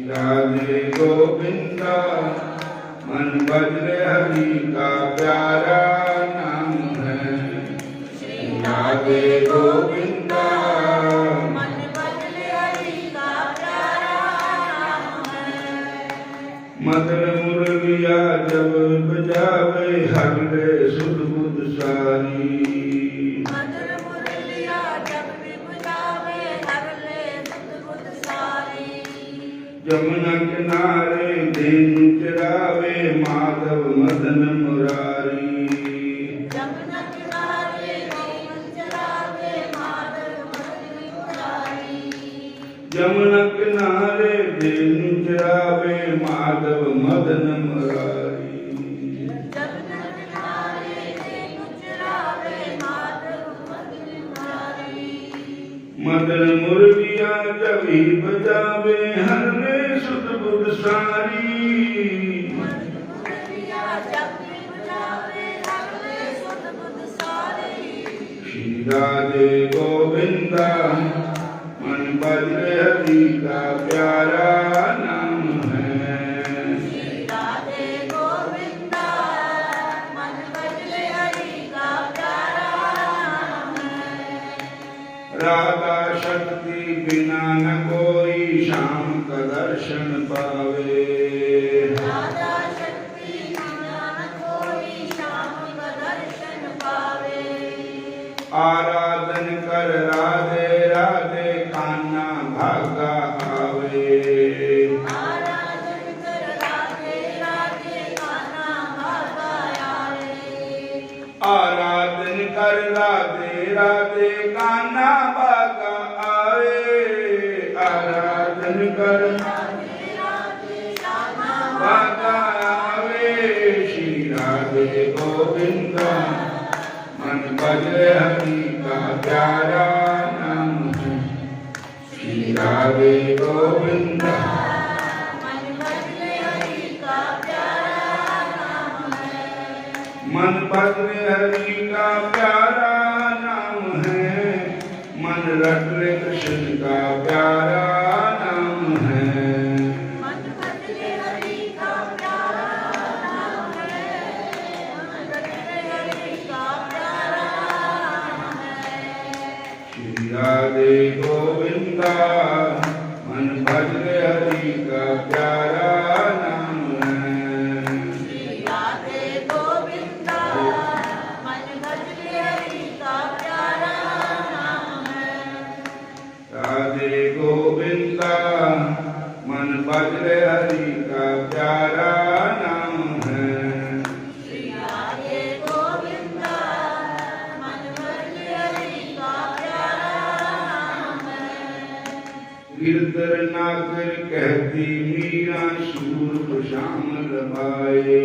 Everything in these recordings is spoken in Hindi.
राधे गोविंदा मन भजरे हरि का प्यारा नाम है। श्री राधे गोविंदा मन भजरे हरि का प्यारा नाम है। मदन मुरलिया जब बजावे हर ले सुध बुध सारी। मदन मुरलिया जब भी बजावे हर ले सुध बुध सारी। जमुना किनारे धेनु चरावे माधव मदन मुरारी। जमुना किनारे धेनु चरावे माधव मदन मुरारी। जमुना किनारे धेनु चरावे माधव मदन मुरारी। जमुना किनारे धेनु चरावे माधव मदन मुरारी। मदन मुरलिया जब ही बजावे हर ले सुध बुध सारी। मदन मुरलिया जब भी बजावे हर ले सुध बुध सारी। श्री राधे गोविंदा मन भजरे हरि का प्यारा नाम है। श्री राधे गोविंदा मन भजरे हरि का प्यारा नाम है। राधा शक्ति बिना न कोई श्याम का दर्शन पावे। राधा शक्ति बिना न कोई श्याम का दर्शन पावे। आराधन कर राधे राधे कान्हा भागा आवे। आराधन कर राधे राधे कान्हा भागा आवे। आराधन कर राधे राधे कान्हा भागा आवे। आराधन कर राधे राधे कान्हा भागा आवे। श्री राधे गोविंदा मन भजरे हरि का प्यारा नाम है। श्री राधे गोविंदा मन भजरे हरि का प्यारा नाम है। मन भजरे हरि का प्यारा नाम है। मन रट ले कृष्ण का प्यारा नाम है। मन भजरे हरि का प्यारा नाम है। मन भजरे हरि का प्यारा नाम है। श्री राधे गोविंदा मन भजरे हरि का प्यारा नाम है। श्री राधे गोविंदा मन भजरे हरि का प्यारा नाम है। राधे गोविंदा मन भजरे हरि का प्यारा नाम है। श्री राधे गोविंदा मन भजरे हरि का प्यारा नाम है। गिरधर नागर कहती मीरा सूर श्याम लभाए।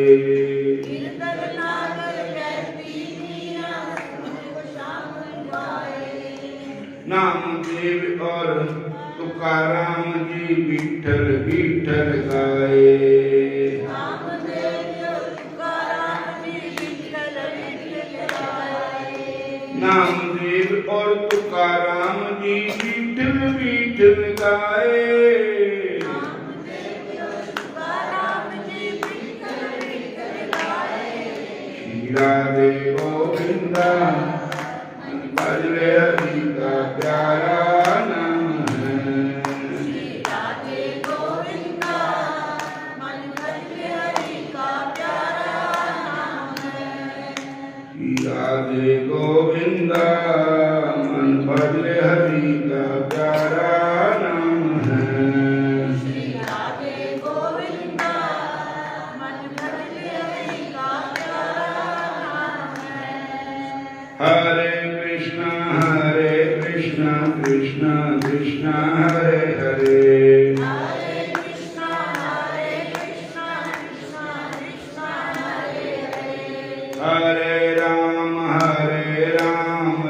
गिरधर नागर कहती मीरा सूर श्याम लभाए। नामदेव और तुकाराम जी विठल विठल गाए। नामदेव और तुकाराम जी विठल विठल गाए। नामदेव और तुकाराम जी विठल विठल गाए। नामदेव और तुकाराम जी विठल विठल गाए। श्री राधे गोविंदा मन भजरे हरि का प्यारा नाम है। श्री राधे गोविंदा मन भजरे हरि का प्यारा नाम है। श्री राधे गोविंदा मन भजरे हरि का प्यारा नाम है। श्री राधे गोविंदा मन भजरे हरि का प्यारा नाम है। हरे कृष्णा कृष्णा कृष्णा हरे हरे। हरे कृष्णा कृष्णा कृष्णा हरे हरे। हरे राम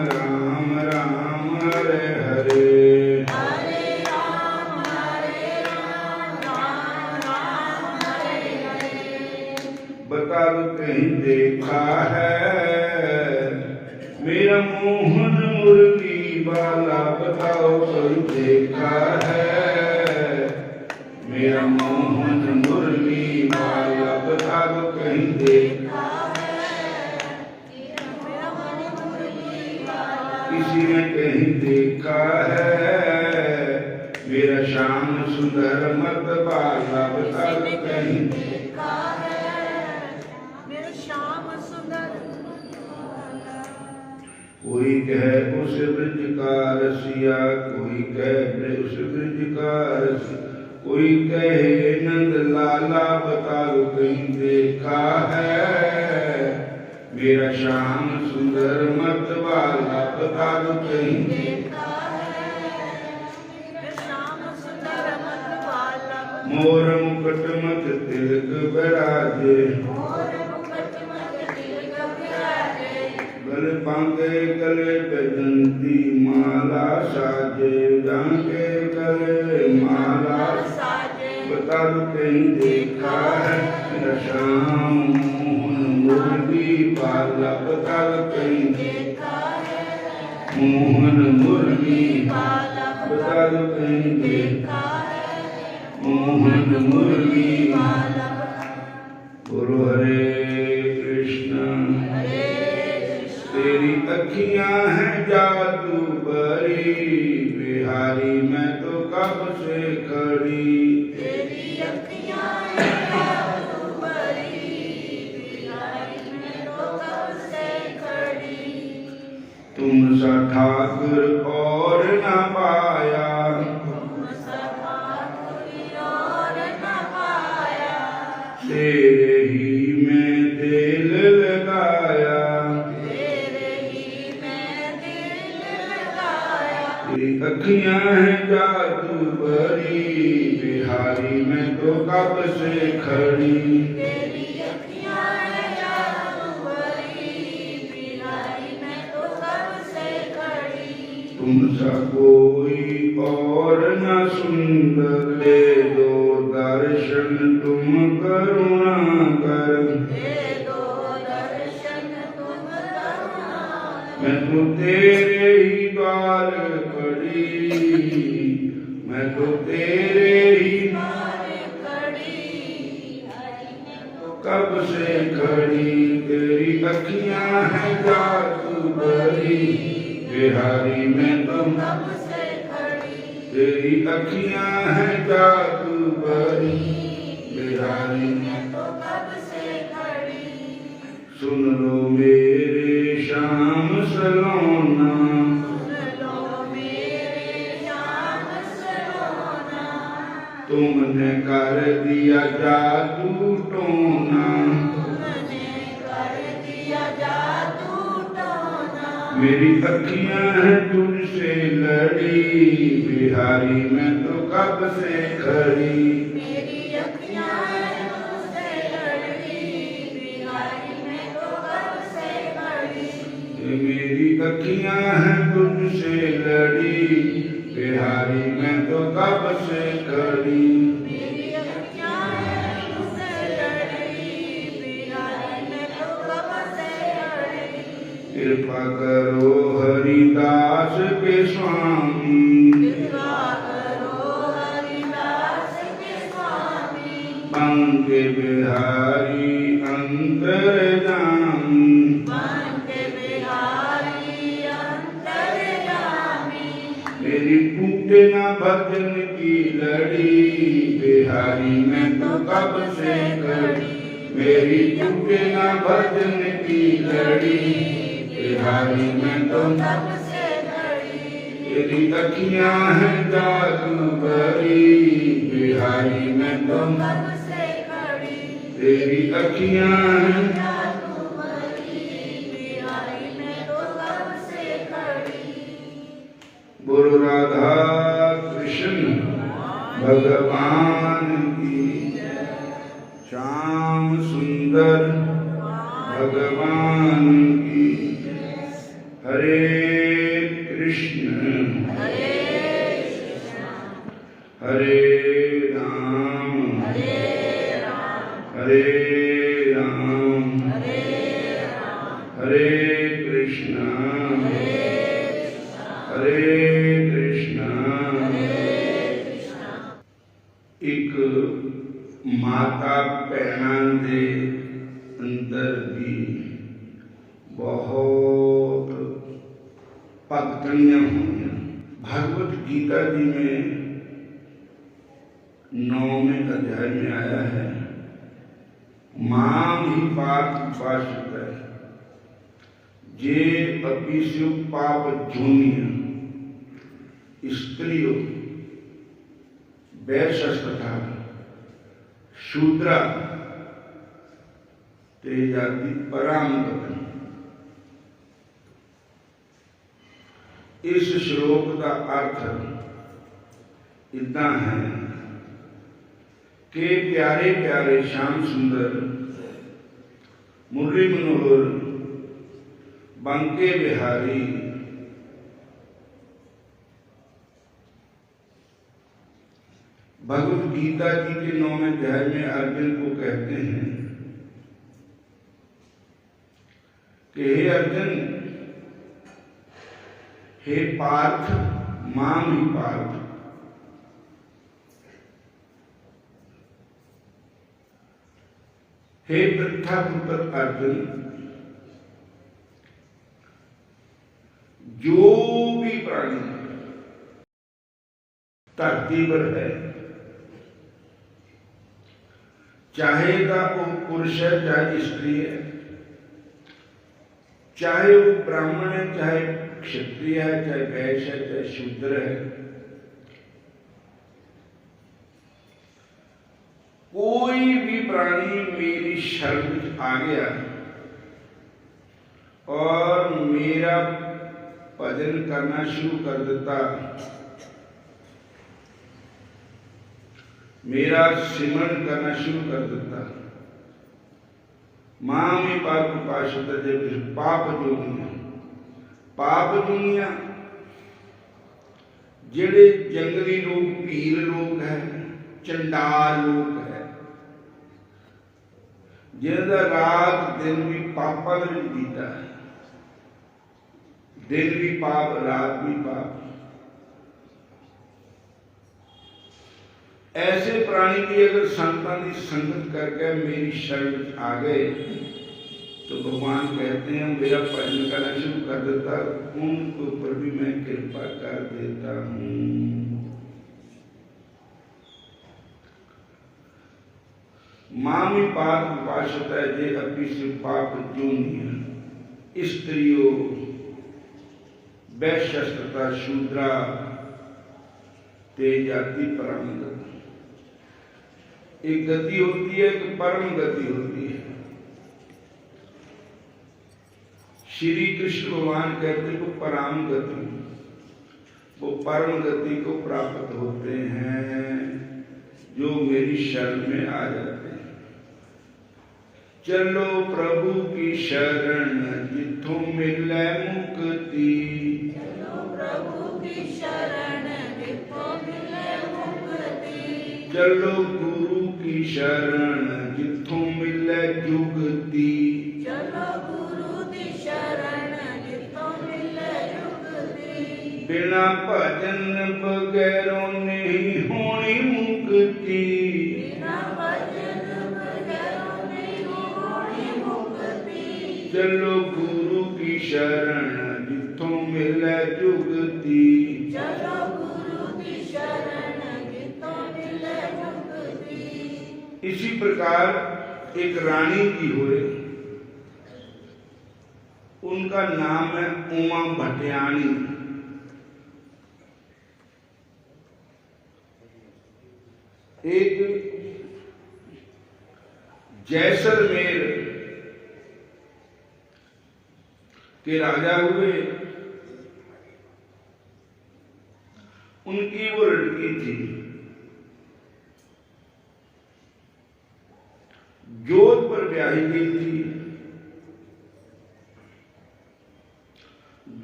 राम राम हरे हरे। हरे राम राम हरे हरे। बता दो कहीं देखा है मेरा मोहन मुरली वाला, बताओ कोई देखा है मेरा मोहन मुरली वाला बता दो कहीं देखा किसी ने कहीं देखा है मेरा श्याम सुंदर मत बाला बता दो कहीं देखा है मेरा श्याम सुंदर। कोई कहे उस ब्रज का रसिया कोई कहे उस ब्रज का रसिया कोई कहे नंद लाला बता दो कहीं देखा है मेरा श्याम सुंदर मत वाला बता दो कहीं देखा है मेरा श्याम सुंदर मत वाला। मोर मुकुट मत तिलक बराजे मोर मुकुट मत तिलक बिराजे गल पांगे गले बजंती माला साजे जांगे गले माला साजे बता दो कहीं देखा है मेरा श्याम मोहन मुरली वाला बता दो कहीं देखा है मोहन मुरली वाला बता दो कहीं देखा है मोहन मुरली वाला। गुरु हरे कृष्ण हरे कृष्ण तेरी अखियां हैं जादू भरी बिहारी मैं तो कब से खड़ी तेरी अखियां हैं जादू भरी बिहारी में तो कब से खड़ी। तुम सा ठाकुर और न पाया तुम सखा कोई और न पाया तेरे ही में दिल लगाया तेरे ही में दिल लगाया। तेरी अखियां हैं जादू भरी बिहारी में तो कब से खड़ी तेरी अखियां हैं जादू भरी बिहारी में तो कब से खड़ी। तुम सा कोई और न सुंदर दे दो दर्शन तुम करुणा कर दे दो दर्शन तुम करुणा। मैं तो तेरे ही द्वार खड़ी मैं तो तेरे ही द्वार खड़ी हरि में तो कब से खड़ी तेरी अखियां हैं जादू भरी बिहारी में तुम कब से खड़ी। तेरी अखियां हैं जादू भरी बिहारी में मैं तो कब से खड़ी। सुन लो मेरे श्याम सलोना सुन लो मेरे श्याम सलोना तुमने कर दिया जादू टोना तुमने कर दिया जादू टोना। मेरी अखियां हैं तुझसे लड़ी बिहारी में तो कब से खड़ी मेरी अखियां हैं तुझसे लड़ी बिहारी में तो कब से खड़ी। मेरी अखियां हैं तुझसे लड़ी बिहारी में तो कब से खड़ी मेरी अखियां हैं तुझसे लड़ी बिहारी में तो कब से खड़ी। कृपा करो हरिदास के स्वामी कृपा करो हरिदास के स्वामी पंके बिहारी अंतर्यामी पंके बिहारी अंतर्यामी। मेरी टूटे न भजन की लड़ी बिहारी में तो कब से खड़ी मेरी टूटे न भजन की लड़ी बिहारी में तो कब से खड़ी। तेरी अखियां हैं जादू भरी बिहारी में तो कब से खड़ी। तेरी अखियां हैं जादू भरी बिहारी में तो कब से खड़ी। गुरु राधा कृष्ण भगवान की श्याम सुंदर भगवान की हरे कृष्ण हरे राम हरे राम हरे कृष्ण हरे कृष्ण। एक माता भैणा दे अंदर भी बहुत भक्तनियां हुई। भगवत गीता जी में 9वें अध्याय में आया है, माम ही पाप उपासित है जे अपिशु पाप जूनिया स्त्रियों वैश्यस्तथा शूद्रा ते जाति परांगत। इस श्लोक का अर्थ इतना है कि प्यारे प्यारे श्याम सुंदर मुरली मनोहर बंके बिहारी भगवत गीता जी के 9वें अध्याय में अर्जुन को कहते हैं कि हे अर्जुन, हे पार्थ, माम ही पार्थ, हे पृथ्वीपुत्र अर्जुन, जो भी प्राणी धरती पर है, चाहे का वो पुरुष है चाहे स्त्री है, चाहे वो ब्राह्मण है चाहे क्षत्रिय है चाहे वैश्य है चाहे शूद्र है, कोई भी प्राणी मेरी शरण में आ गया और मेरा भजन करना शुरू कर देता, मेरा सिमरन करना शुरू कर देता, मामी पाप उपासित पाप जोगिया, पाप दुनिया जेड़े जंगली लोग, पीर लोग है, चंडाल लोग है, जिनका रात दिन भी पापा दे विच बीता है, दिन भी पाप रात भी पाप। ऐसे प्राणी की अगर संतां की संगत करके मेरी शरण आ गए तो भगवान कहते हैं मेरा भजन करना शुरू कर देता, उनके ऊपर भी मैं कृपा कर देता हूं। मामी पाप उपासित है जे अपनी से पाप जूनिया स्त्रियों वैश्यस्तथा शूद्रा ते जाति परम। एक गति होती है, एक परम गति होती है। श्री कृष्ण भगवान कहते वो परम गति, वो परम गति को प्राप्त होते हैं जो मेरी शरण में आ जाते हैं। चलो प्रभु की शरण जिथों मिले मुक्ति, चलो प्रभु की शरण जिथों मिले मुक्ति, चलो गुरु की शरण जिथों मिले जुगति, चलो गुरु की शरण जिथों मिले जुगति, बिना भजन बगैरों नहीं होनी मुक्ति, बिना भजन बगैरों नहीं होनी मुक्ति, चलो गुरु की शरण जिथों मिले जुगति। चलो गुरु की शरण जिथों मिले जुगति। इसी प्रकार एक रानी जी हुए, उनका नाम है उमा भटियाणी। एक जैसलमेर के राजा हुए, उनकी वो लड़की थी, जोधपुर ब्याही गई थी।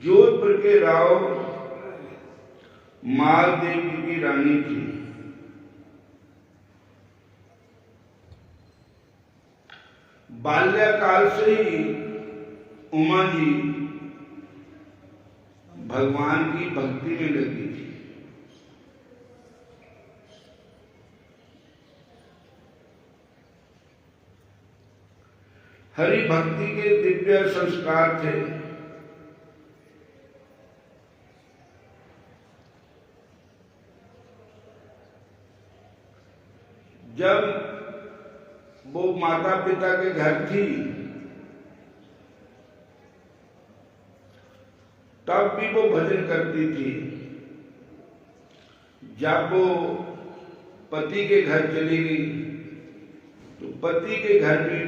जोधपुर के राव मालदेव जी की रानी थी। बाल्यकाल से ही उमा जी भगवान की भक्ति में लगी थी। हरि भक्ति के दिव्य संस्कार थे। जब वो माता पिता के घर थी तब भी वो भजन करती थी। जब वो पति के घर चली गई तो पति के घर भी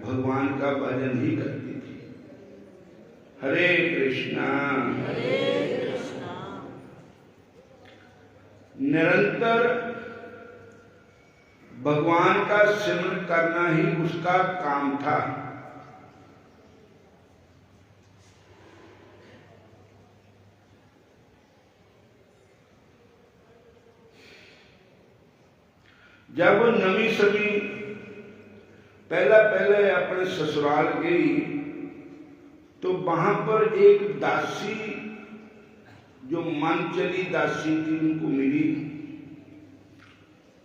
भगवान का भजन ही करती थी। हरे कृष्णा हरे कृष्णा। निरंतर भगवान का सिमरन करना ही उसका काम था। जब वो नवी समी पहले अपने ससुराल गई तो वहां पर एक दासी, जो मन चली दासी थी, उनको मिली,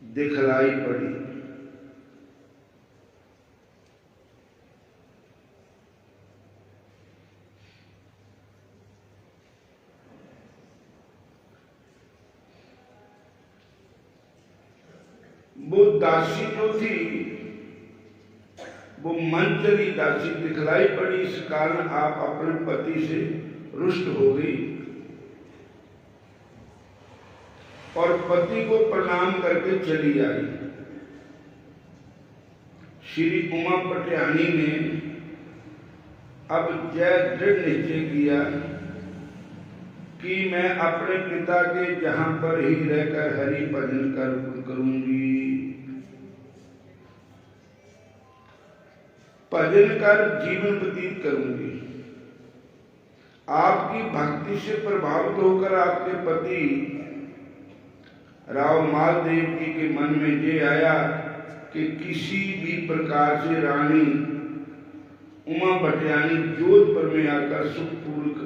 दिखलाई पड़ी। वो दासी जो थी वो मन चली दासी दिखलाई पड़ी। इस कारण आप अपने पति से रुष्ट हो गई और पति को प्रणाम करके चली आई। श्री उमा पटियानी ने अब जय दृढ़ निश्चय किया कि मैं अपने पिता के जहां पर ही रहकर हरि भजन करूंगी, भजन कर जीवन व्यतीत करूंगी। आपकी भक्ति से प्रभावित होकर आपके पति राव मालदेव जी के मन में ये आया कि किसी भी प्रकार से रानी उमा पटियानी जोधपुर में आकर सुखपूर्वक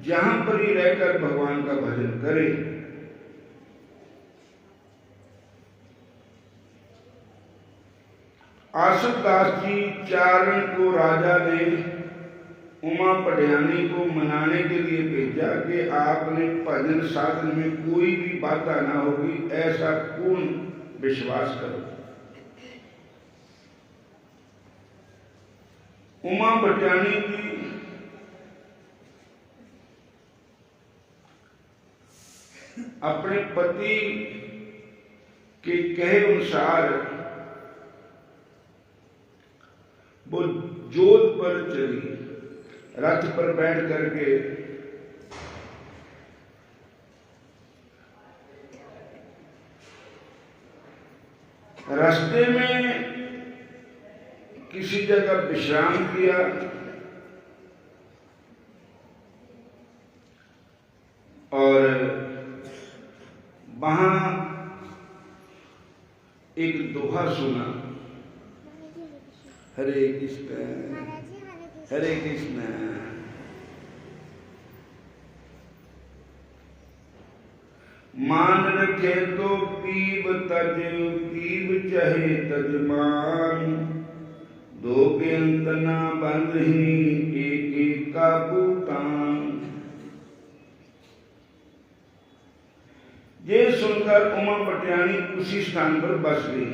जहां पर ही रहकर भगवान का भजन करे। आशुदास जी चारण को राजा ने उमा पटियानी को मनाने के लिए भेजा कि आपने भजन साधन में कोई भी बाधा ना होगी, ऐसा पूर्ण विश्वास करो। उमा पटियानी जी अपने पति के कहे अनुसार वो जोधपुर चली, रथ पर बैठ करके। रास्ते में किसी जगह विश्राम किया और वहां एक दोहा सुना, हरे कृष्ण हरे कृष्ण। मान रखे तो पीब तज, पीब चाहे तजमान, दो के अंत ना बंद ही, एक एक का भूतान। ये सुनकर उमा पटियानी उसी स्थान पर बस गई।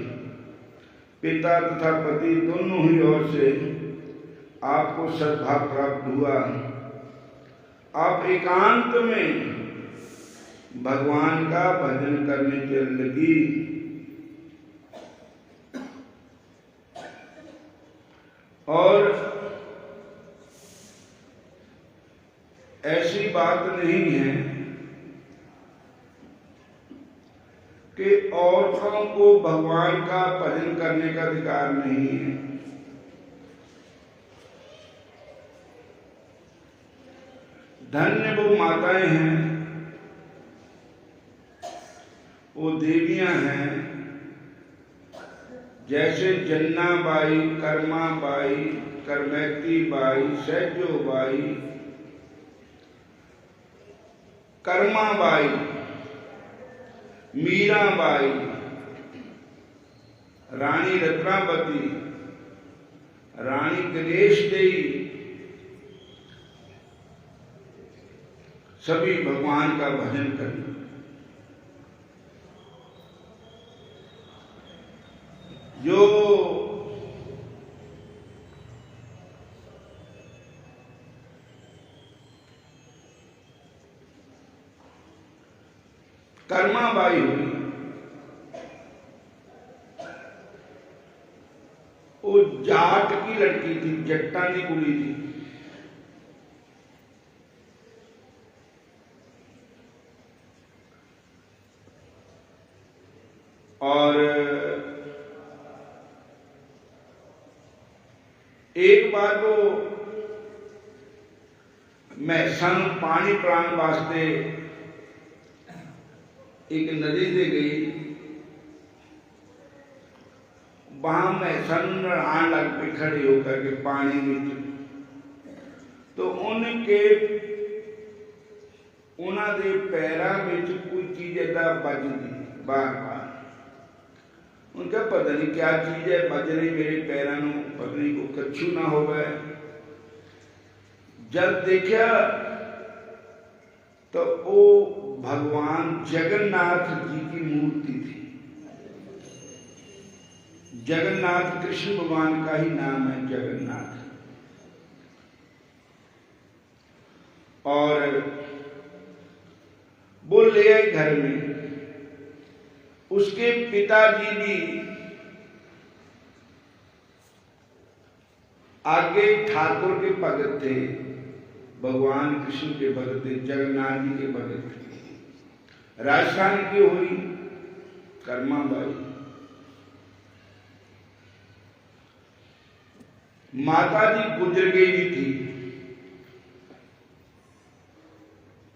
पिता तथा पति दोनों ही ओर से आपको सद्भाव प्राप्त हुआ। आप एकांत में भगवान का भजन करने चल लगी। और ऐसी बात नहीं है कि औरतों को भगवान का भजन करने का अधिकार नहीं है। धन्य वो माताएं हैं, वो देवियां हैं, जैसे जन्ना बाई, कर्मा बाई, करमैती बाई, सैजो बाई, कर्मा बाई, मीराबाई, रानी रत्नावती, रानी गणेश देई सभी भगवान का भजन करना। जो कर्माबाई हुई, वो जाट की लड़की थी, जट्टानी कुड़ी थी। और एक बार वो मैसन पानी पिलाने वास्ते एक नदी से गई। वहां मैसन आन लग पे खड़े होकर के पानी में, तो उनके उन्होंने पैरों में कोई चीज ऐसा बजती बार बार। उनका पता नहीं क्या चीज है बज रही मेरे पैरों में, पता नहीं को कच्छू ना हो गए। जब देखा तो वो भगवान जगन्नाथ जी की मूर्ति थी। जगन्नाथ कृष्ण भगवान का ही नाम है जगन्नाथ। और वो ले आए घर में। उसके पिताजी भी आगे ठाकुर के भगत थे, भगवान कृष्ण के भगत थे, जगन्नाथ जी के भगत थे। राजस्थान की हुई कर्माबाई। माता जी गुजर गई थी,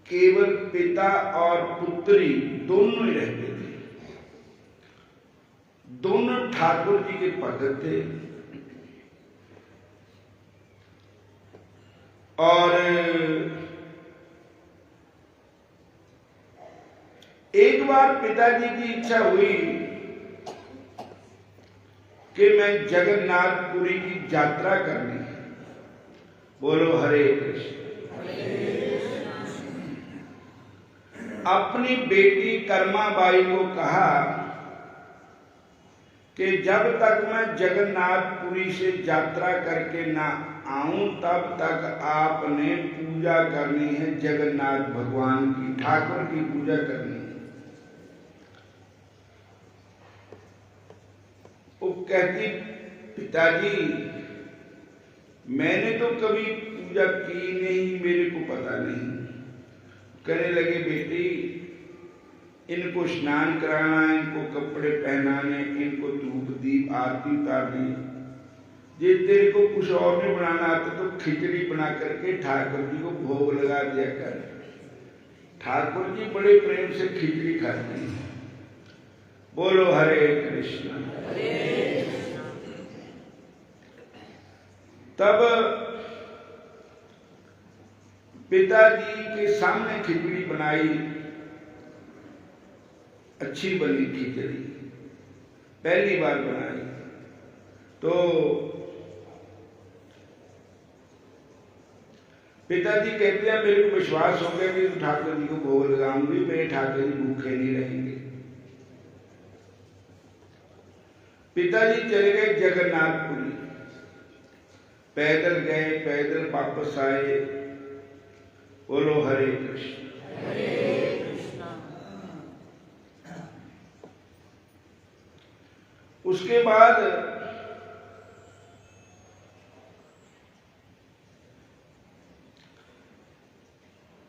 केवल पिता और पुत्री दोनों ही रहते थे। दोनों ठाकुर जी के भगत थे। और एक बार पिताजी की इच्छा हुई कि मैं जगन्नाथपुरी की यात्रा करनी है। बोलो हरे कृष्ण। अपनी बेटी कर्माबाई को कहा कि जब तक मैं जगन्नाथपुरी से यात्रा करके ना आऊं तब तक आपने पूजा करनी है, जगन्नाथ भगवान की, ठाकुर की पूजा करनी है। वो कहती पिताजी मैंने तो कभी पूजा की नहीं, मेरे को पता नहीं। कहने लगे बेटी इनको स्नान कराना, इनको कपड़े पहनाने, इनको धूप दीप आरती उतारनी। ये तेरे को कुछ और नहीं बनाना आता तो खिचड़ी बना करके ठाकुर जी को भोग लगा दिया कर। ठाकुर जी बड़े प्रेम से खिचड़ी खाते हैं। बोलो हरे कृष्ण। तब पिताजी के सामने खिचड़ी बनाई, अच्छी बनी खिचड़ी, पहली बार बनाई। तो पिताजी कहते हैं मेरे को विश्वास हो गया कि ठाकुर जी को भोग लगाऊंगी, मेरे ठाकुर जी भूखे नहीं रहेंगे। पिताजी चले गए जगन्नाथपुरी, पैदल गए, पैदल वापस आए। बोलो हरे कृष्ण। हरे कृष्ण। उसके बाद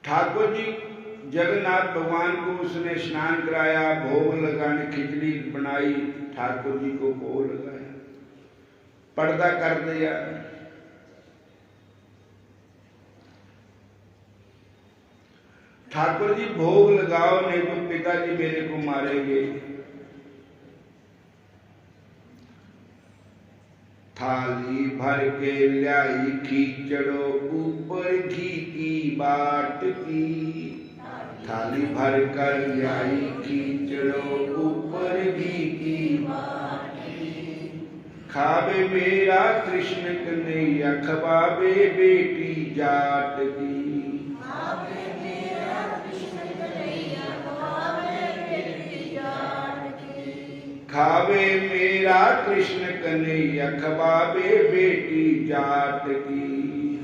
ठाकुर जी जगन्नाथ भगवान को उसने स्नान कराया, भोग लगाने खिचड़ी बनाई, ठाकुर जी को भोग लगाया, पर्दा कर दिया। ठाकुर जी भोग लगाओ नहीं तो पिताजी मेरे को मारेंगे। थाली भर के लाई खींचड़ो ऊपर घी की बाट की। थाली भर कर लाई खींचड़ो ऊपर घी की बाट की। खावे मेरा कृष्ण कन्हैया खवावे बेटी जाट की। खावे मेरा कृष्ण कन्हैया खवावे बेटी जाट की। खावे मेरा कृष्ण कन्हैया खवावे बेटी जाट की।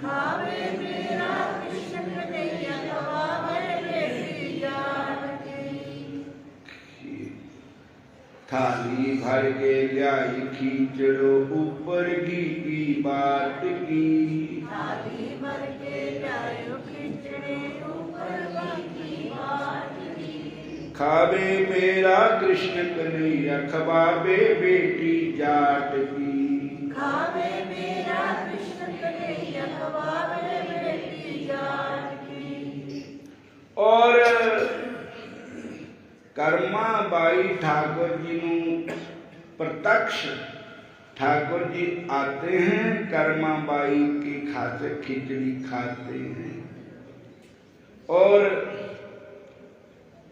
खावे मेरा कृष्ण कन्हैया खवावे बेटी जाट की। थाली भर के लाई खींचड़ो ऊपर की बात की। थाली भर के लायो खिचड़े ऊपर की बात की। खावे मेरा कृष्ण कन्हैया खवावे बेटी जाट की। खावे मेरा कृष्ण कन्हैया खवावे बेटी जाट की। और कर्मा बाई ठाकुर जी ਨੂੰ प्रत्यक्ष ठाकुर जी आते हैं, कर्मा बाई की खाते खिचड़ी खाते हैं। और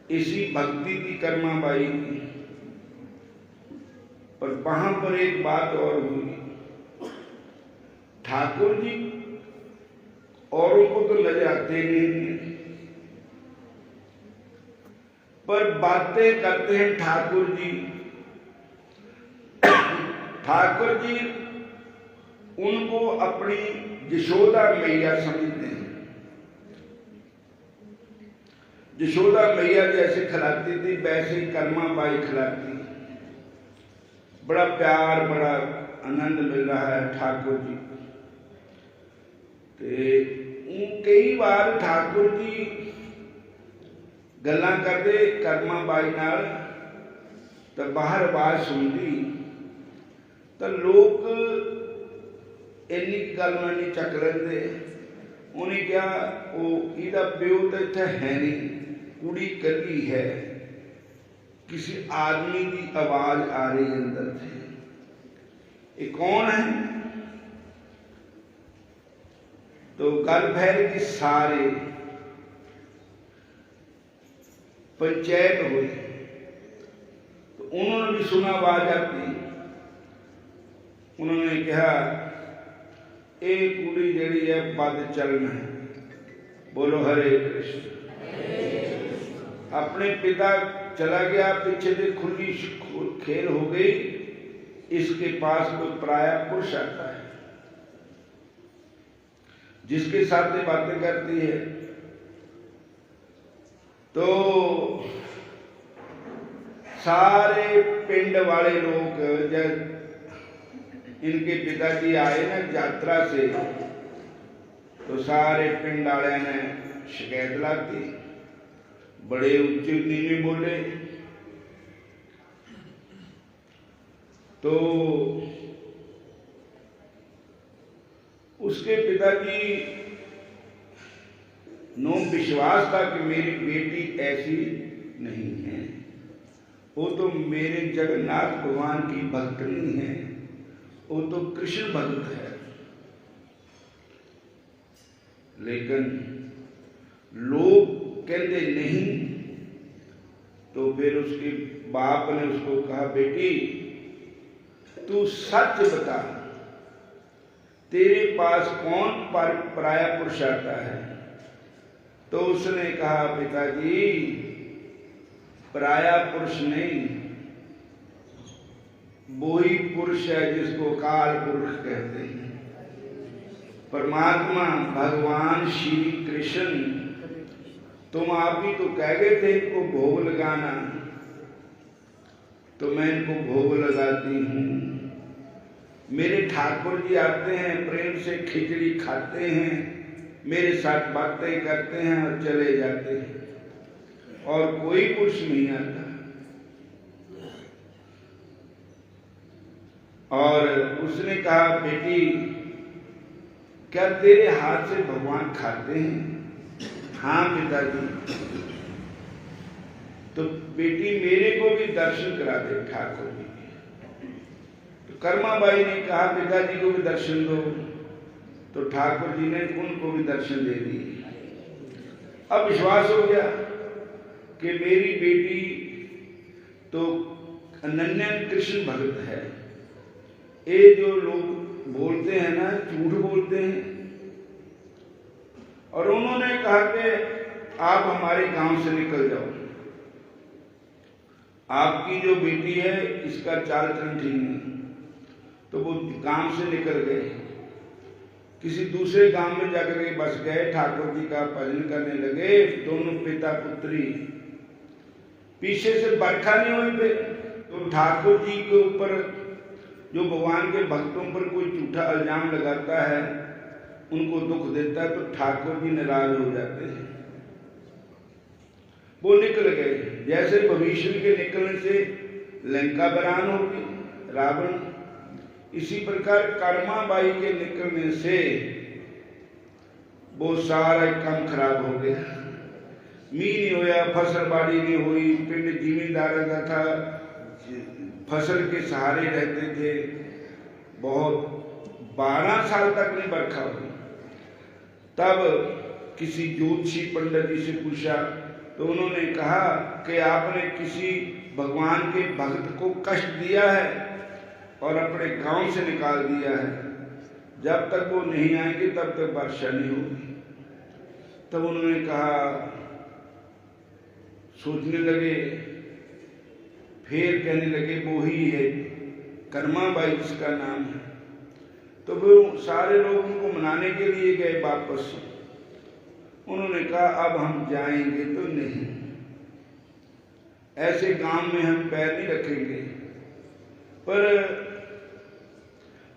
इसी भक्ति की कर्मा बाई की। पर वहां पर एक बात और हुई, ठाकुर जी औरों को तो ले जाते नहीं, पर बातें करते हैं ठाकुर जी। ठाकुर जी उनको अपनी यशोदा मैया समझते हैं। यशोदा मैया जैसे खिलाती थी वैसे ही कर्मा बाई खिलाती। बड़ा प्यार, बड़ा आनंद मिल रहा है ठाकुर जी। कई बार ठाकुर जी गल्लां करते कर्मा बाई नाल, तो बाहर आवाज सुनती तो लोग इन्नी गल नहीं चक लेंदे। उन्हें क्या वो इहदा प्यो तो इत्थे है नहीं, कुड़ी कली है, किसी आदमी की आवाज आ रही अंदर से। ये कौन है? तो गल फैल की सारे पंचायत हुई, तो उन्होंने भी सुना आवाज आती। उन्होंने कहा ये कुड़ी जड़ी है पद चलना है। बोलो हरे कृष्ण। अपने पिता चला गया, पीछे से खुली खेल हो गई, इसके पास कोई पराया पुरुष आता है जिसके साथ ये बातें करती है। तो सारे पिंड वाले लोग जब इनके पिताजी आए ना यात्रा से, तो सारे पिंड वाले ने शिकायत लाती, बड़े उच्च नीचे बोले। तो उसके पिताजी नो विश्वास था कि मेरी बेटी ऐसी नहीं है, वो तो मेरे जगन्नाथ भगवान की भक्तनी है, वो तो कृष्ण भक्त है। लेकिन लोग कहते नहीं। तो फिर उसके बाप ने उसको कहा, बेटी तू सच बता, तेरे पास कौन पराया पुरुष आता है? तो उसने कहा, पिताजी पराया पुरुष नहीं, वो ही पुरुष है जिसको काल पुरुष कहते हैं। परमात्मा भगवान श्री कृष्ण, तुम आप ही तो कह गए थे इनको भोग लगाना, तो मैं इनको भोग लगाती हूँ। मेरे ठाकुर जी आते हैं, प्रेम से खिचड़ी खाते हैं, मेरे साथ बातें करते हैं और चले जाते हैं, और कोई पुरुष नहीं आता। और उसने कहा, बेटी क्या तेरे हाथ से भगवान खाते हैं? हाँ पिताजी। तो बेटी मेरे को भी दर्शन करा दे ठाकुर जी के। तो कर्माबाई ने कहा, पिताजी को भी दर्शन दो। तो ठाकुर जी ने उनको भी दर्शन दे दिए। अब विश्वास हो गया कि मेरी बेटी तो अनन्य कृष्ण भक्त है, ये जो लोग बोलते हैं ना, झूठ बोलते हैं। और उन्होंने कहा कि आप हमारे गांव से निकल जाओ, आपकी जो बेटी है इसका चाल चलन ठीक नहीं। तो वो गांव से निकल गए, किसी दूसरे गांव में जाकर के बस गए, ठाकुर जी का भजन करने लगे। दोनों पिता पुत्री, पीछे से बरखा नहीं हुई थे। तो ठाकुर जी के ऊपर, जो भगवान के भक्तों पर कोई झूठा इल्जाम लगाता है, उनको दुख देता है, तो ठाकुर जी नाराज हो जाते हैं। वो निकल गए। जैसे भविष्य के निकलने से लंका बरान होगी, रावण, इसी प्रकार कर्माबाई के निकलने से वो सारा काम खराब हो गया। मी नहीं होया, फसल बाड़ी नहीं हुई, पिंड जिमींदार का था, फसल के सहारे रहते थे। बहुत 12 साल तक नहीं बरखा हुई। तब किसी ज्योतिषी पंडित जी से पूछा, तो उन्होंने कहा कि आपने किसी भगवान के भक्त को कष्ट दिया है और अपने गांव से निकाल दिया है। जब तक वो नहीं आएंगे तब तक वर्षा नहीं होगी। तब उन्होंने कहा, सोचने लगे, फिर कहने लगे वो ही है, कर्माबाई जिसका नाम है। तो वो सारे लोग उनको मनाने के लिए गए वापस। उन्होंने कहा अब हम जाएंगे तो नहीं, ऐसे गांव में हम पैर नहीं रखेंगे। पर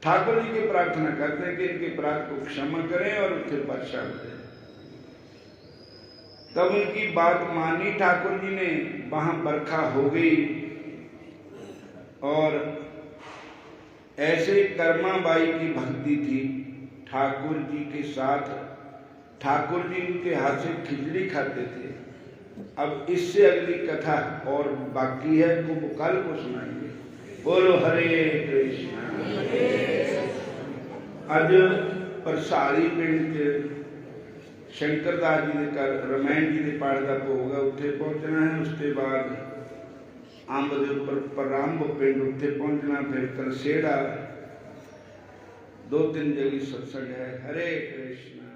ठाकुर जी की प्रार्थना करते हैं कि इनके अपराध को क्षमा करें और उसे वर्षा करें। तब उनकी बात मानी ठाकुर जी ने, वहां बरखा हो गई। और ऐसे कर्माबाई की भक्ति थी ठाकुर जी के साथ। ठाकुर जी उनके हाथ से खिचड़ी खाते थे। अब इससे अगली कथा और बाकी है, वो कल को सुनाएंगे। बोलो हरे कृष्णा। अज परसाली पिंड शंकरदास जी के घर रामायण जी के पाठ का भोग है, उत्थे पहुंचना है। उसके बाद अंब के उपर परंब पिंड, उत्थे पहुंचना। फिर करसेड़ा, 2-3 जगह सत्संग है। हरे कृष्ण।